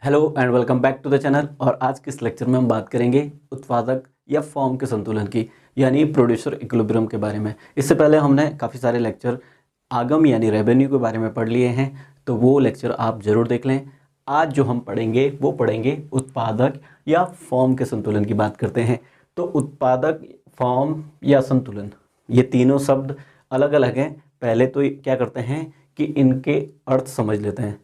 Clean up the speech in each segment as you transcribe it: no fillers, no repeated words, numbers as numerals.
Hello and welcome back to the channel. और आज के इस लेक्चर में हम बात करेंगे उत्पादक या फॉर्म के संतुलन की, यानी प्रोड्यूसर इक्विलिब्रियम के बारे में। इससे पहले हमने काफ़ी सारे लेक्चर आगम यानी रेवेन्यू के बारे में पढ़ लिए हैं, तो वो लेक्चर आप ज़रूर देख लें। आज जो हम पढ़ेंगे वो पढ़ेंगे उत्पादक या फॉर्म के संतुलन की बात करते हैं। तो उत्पादक, फॉर्म या संतुलन, ये तीनों शब्द अलग अलग हैं। पहले तो क्या करते हैं कि इनके अर्थ समझ लेते हैं।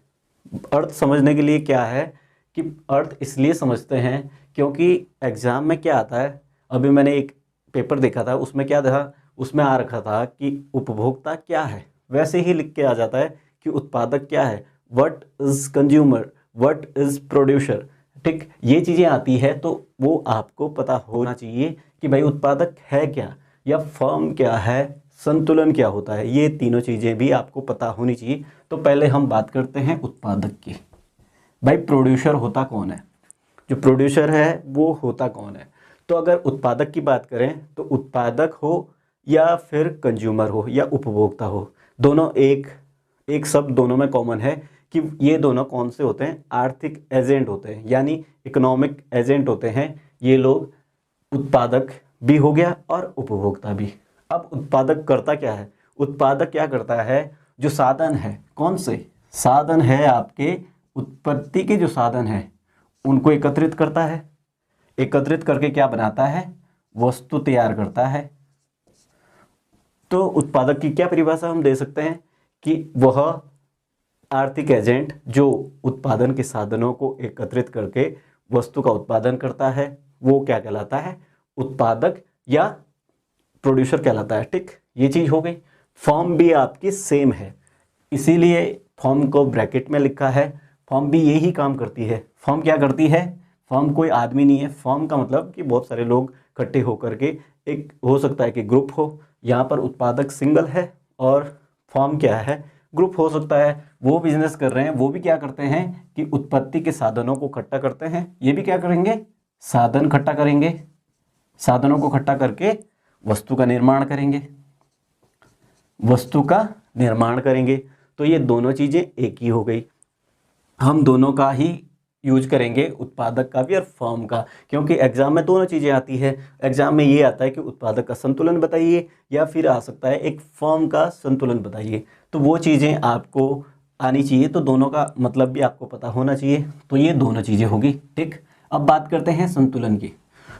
अर्थ समझने के लिए क्या है कि अर्थ इसलिए समझते हैं क्योंकि एग्ज़ाम में क्या आता है, अभी मैंने एक पेपर देखा था, उसमें क्या था, उसमें आ रखा था कि उपभोक्ता क्या है, वैसे ही लिख के आ जाता है कि उत्पादक क्या है, what is consumer, what is producer. ठीक, ये चीज़ें आती है तो वो आपको पता होना चाहिए कि भाई उत्पादक है क्या, या फर्म क्या है, संतुलन क्या होता है। ये तीनों चीज़ें भी आपको पता होनी चाहिए। तो पहले हम बात करते हैं उत्पादक की। भाई प्रोड्यूसर होता कौन है, जो प्रोड्यूसर है वो होता कौन है। तो अगर उत्पादक की बात करें तो उत्पादक हो या फिर कंज्यूमर हो या उपभोक्ता हो, दोनों एक शब्द दोनों में कॉमन है कि ये दोनों कौन से होते हैं, आर्थिक एजेंट होते हैं, यानी इकोनॉमिक एजेंट होते हैं ये लोग। उत्पादक भी हो गया और उपभोक्ता भी। अब उत्पादक करता क्या है, उत्पादक क्या करता है, जो साधन है, कौन से साधन है आपके उत्पत्ति के, जो साधन है उनको एकत्रित करता है। एकत्रित करके क्या बनाता है, वस्तु तैयार करता है। तो उत्पादक की क्या परिभाषा हम दे सकते हैं कि वह आर्थिक एजेंट जो उत्पादन के साधनों को एकत्रित करके वस्तु का उत्पादन करता है, वो क्या कहलाता है, उत्पादक या प्रोड्यूसर कहलाता है। ठीक, ये चीज़ हो गई। फॉर्म भी आपकी सेम है, इसीलिए फॉर्म को ब्रैकेट में लिखा है। फॉर्म भी यही काम करती है। फॉर्म क्या करती है, फॉर्म कोई आदमी नहीं है। फॉर्म का मतलब कि बहुत सारे लोग इकट्ठे होकर के, एक हो सकता है कि ग्रुप हो, यहाँ पर उत्पादक सिंगल है और फॉर्म क्या है, ग्रुप हो सकता है। वो बिजनेस कर रहे हैं, वो भी क्या करते हैं कि उत्पत्ति के साधनों को इकट्ठा करते हैं। ये भी क्या करेंगे, साधन इकट्ठा करेंगे, साधनों को इकट्ठा करके वस्तु का निर्माण करेंगे, वस्तु का निर्माण करेंगे। तो ये दोनों चीज़ें एक ही हो गई। हम दोनों का ही यूज करेंगे, उत्पादक का भी और फर्म का, क्योंकि एग्जाम में दोनों चीज़ें आती है। एग्जाम में ये आता है कि उत्पादक का संतुलन बताइए, या फिर आ सकता है एक फर्म का संतुलन बताइए। तो वो चीज़ें आपको आनी चाहिए, तो दोनों का मतलब भी आपको पता होना चाहिए। तो ये दोनों चीज़ें होगी। ठीक, अब बात करते हैं संतुलन की।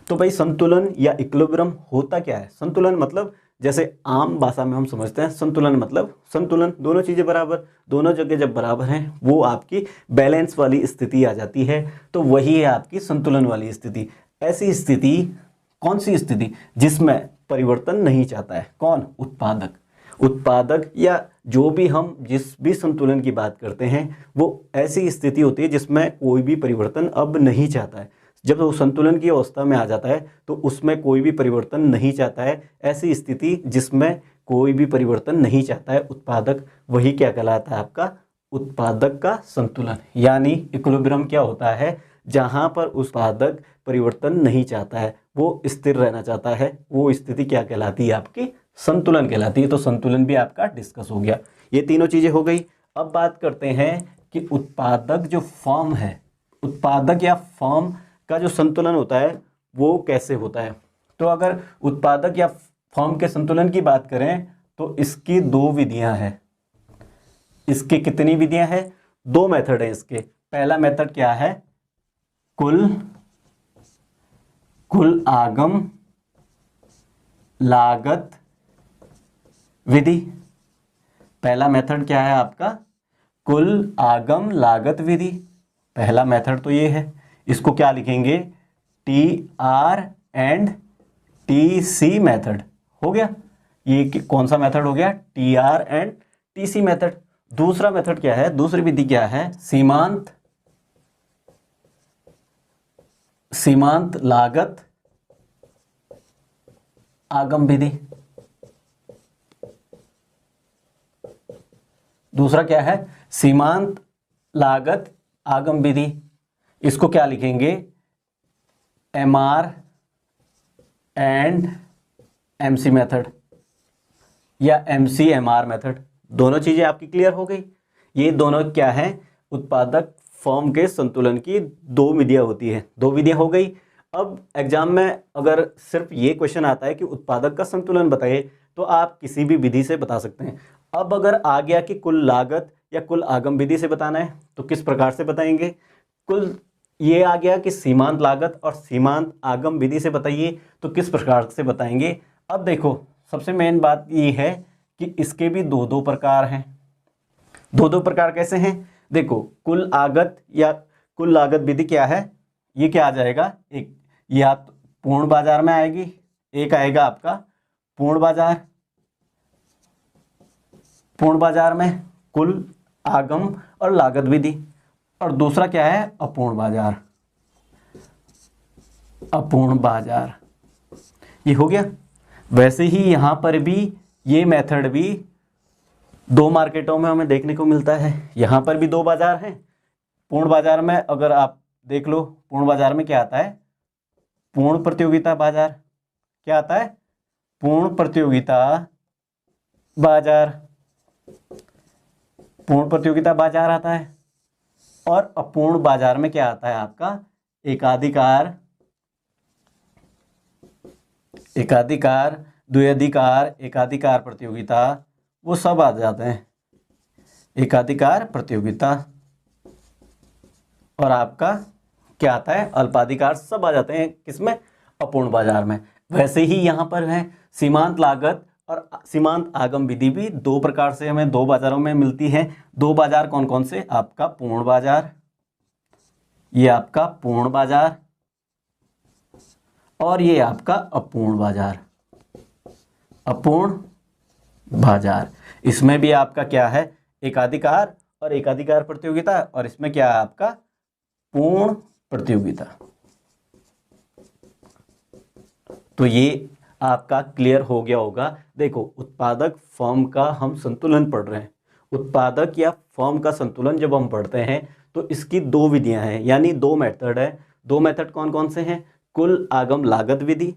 तो भाई संतुलन या इक्विलिब्रियम होता क्या है। संतुलन मतलब, जैसे आम भाषा में हम समझते हैं, संतुलन मतलब संतुलन, दोनों चीज़ें बराबर, दोनों जगह जब बराबर हैं वो आपकी बैलेंस वाली स्थिति आ जाती है। तो वही है आपकी संतुलन वाली स्थिति। ऐसी स्थिति, कौन सी स्थिति, जिसमें परिवर्तन नहीं चाहता है, कौन, उत्पादक। उत्पादक या जो भी हम जिस भी संतुलन की बात करते हैं, वो ऐसी स्थिति होती है जिसमें कोई भी परिवर्तन अब नहीं चाहता है। जब वो संतुलन की अवस्था में आ जाता है तो उसमें कोई भी परिवर्तन नहीं चाहता है। ऐसी स्थिति जिसमें कोई भी परिवर्तन नहीं चाहता है उत्पादक, वही क्या कहलाता है, आपका उत्पादक का संतुलन, यानी इक्विलिब्रियम क्या होता है, जहाँ पर उत्पादक परिवर्तन नहीं चाहता है, वो स्थिर रहना चाहता है, वो स्थिति क्या कहलाती है, आपकी संतुलन कहलाती है। तो संतुलन भी आपका डिस्कस हो गया। ये तीनों चीज़ें हो गई। अब बात करते हैं कि उत्पादक जो फॉर्म है, उत्पादक या फॉर्म का जो संतुलन होता है वो कैसे होता है। तो अगर उत्पादक या फॉर्म के संतुलन की बात करें तो इसकी दो विधियां हैं। इसकी कितनी विधियां हैं, दो मेथड है इसके। पहला मेथड क्या है, कुल आगम लागत विधि। पहला मेथड क्या है आपका, कुल आगम लागत विधि। पहला मेथड तो ये है। इसको क्या लिखेंगे, TR&TC मेथड हो गया। ये कौन सा मेथड हो गया, TR&TC मेथड। दूसरा मेथड क्या है, दूसरी विधि क्या है, सीमांत लागत आगम विधि। दूसरा क्या है, सीमांत लागत आगम विधि। इसको क्या लिखेंगे, MR&MC मेथड या MCMR मेथड। दोनों चीज़ें आपकी क्लियर हो गई। ये दोनों क्या हैं, उत्पादक फर्म के संतुलन की दो विधियां होती हैं। दो विधियां हो गई। अब एग्जाम में अगर सिर्फ ये क्वेश्चन आता है कि उत्पादक का संतुलन बताइए, तो आप किसी भी विधि से बता सकते हैं। अब अगर आ गया कि कुल लागत या कुल आगम विधि से बताना है, तो किस प्रकार से बताएंगे। कुल ये आ गया कि सीमांत लागत और सीमांत आगम विधि से बताइए, तो किस प्रकार से बताएंगे। अब देखो, सबसे मेन बात ये है कि इसके भी दो दो प्रकार हैं। दो दो प्रकार कैसे हैं, देखो, कुल आगत या कुल लागत विधि क्या है, ये क्या आ जाएगा, एक या तो पूर्ण बाजार में आएगी, एक आएगा आपका पूर्ण बाजार। पूर्ण बाजार में कुल आगम और लागत विधि, और दूसरा क्या है, अपूर्ण बाजार। अपूर्ण बाजार, ये हो गया। वैसे ही यहाँ पर भी ये मेथड भी दो मार्केटों में हमें देखने को मिलता है। यहाँ पर भी दो बाजार हैं। पूर्ण बाजार में अगर आप देख लो, पूर्ण बाजार में क्या आता है, पूर्ण प्रतियोगिता बाजार। क्या आता है, पूर्ण प्रतियोगिता बाजार। पूर्ण प्रतियोगिता बाजार आता है। और अपूर्ण बाजार में क्या आता है आपका, एकाधिकार, एकाधिकार, द्वैधिकार, एकाधिकार प्रतियोगिता, वो सब आ जाते हैं। एकाधिकार प्रतियोगिता और आपका क्या आता है, अल्पाधिकार, सब आ जाते हैं किसमें, अपूर्ण बाजार में। वैसे ही यहाँ पर है सीमांत लागत और सीमांत आगम विधि भी दो प्रकार से हमें दो बाजारों में मिलती है। दो बाजार कौन कौन से, आपका पूर्ण बाजार, ये आपका पूर्ण बाजार, और ये आपका अपूर्ण बाजार। अपूर्ण बाजार, इसमें भी आपका क्या है, एकाधिकार और एकाधिकार प्रतियोगिता, और इसमें क्या है आपका पूर्ण प्रतियोगिता। तो ये आपका क्लियर हो गया होगा। देखो, उत्पादक फर्म का हम संतुलन पढ़ रहे हैं। उत्पादक या फर्म का संतुलन जब हम पढ़ते हैं तो इसकी दो विधियां हैं, यानी दो मेथड है। दो मेथड कौन कौन से हैं, कुल आगम लागत विधि,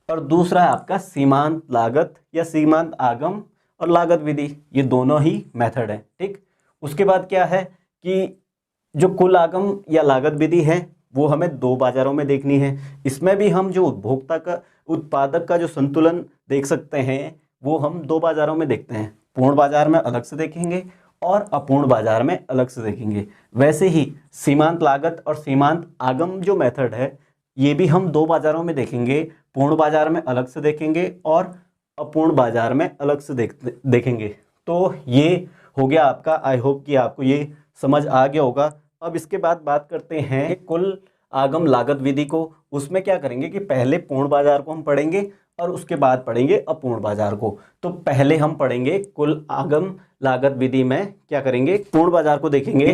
और दूसरा आपका सीमांत लागत या सीमांत आगम और लागत विधि। ये दोनों ही मेथड है, ठीक। उसके बाद क्या है कि जो कुल आगम या लागत विधि है वो हमें दो बाजारों में देखनी है। इसमें भी हम जो उपभोक्ता का, उत्पादक का जो संतुलन देख सकते हैं वो हम दो बाजारों में देखते हैं। पूर्ण बाजार में अलग से देखेंगे और अपूर्ण बाजार में अलग से देखेंगे। वैसे ही सीमांत लागत और सीमांत आगम जो मेथड है ये भी हम दो बाजारों में देखेंगे। पूर्ण बाजार में अलग से देखेंगे और अपूर्ण बाजार में अलग से देखेंगे। तो ये हो गया आपका। आई होप कि आपको ये समझ आ गया होगा। अब इसके बाद बात करते हैं कुल आगम लागत विधि को। उसमें क्या करेंगे कि पहले पूर्ण बाजार को हम पढ़ेंगे और उसके बाद पढ़ेंगे अपूर्ण बाजार को। तो पहले हम पढ़ेंगे कुल आगम लागत विधि में क्या करेंगे, पूर्ण बाजार को देखेंगे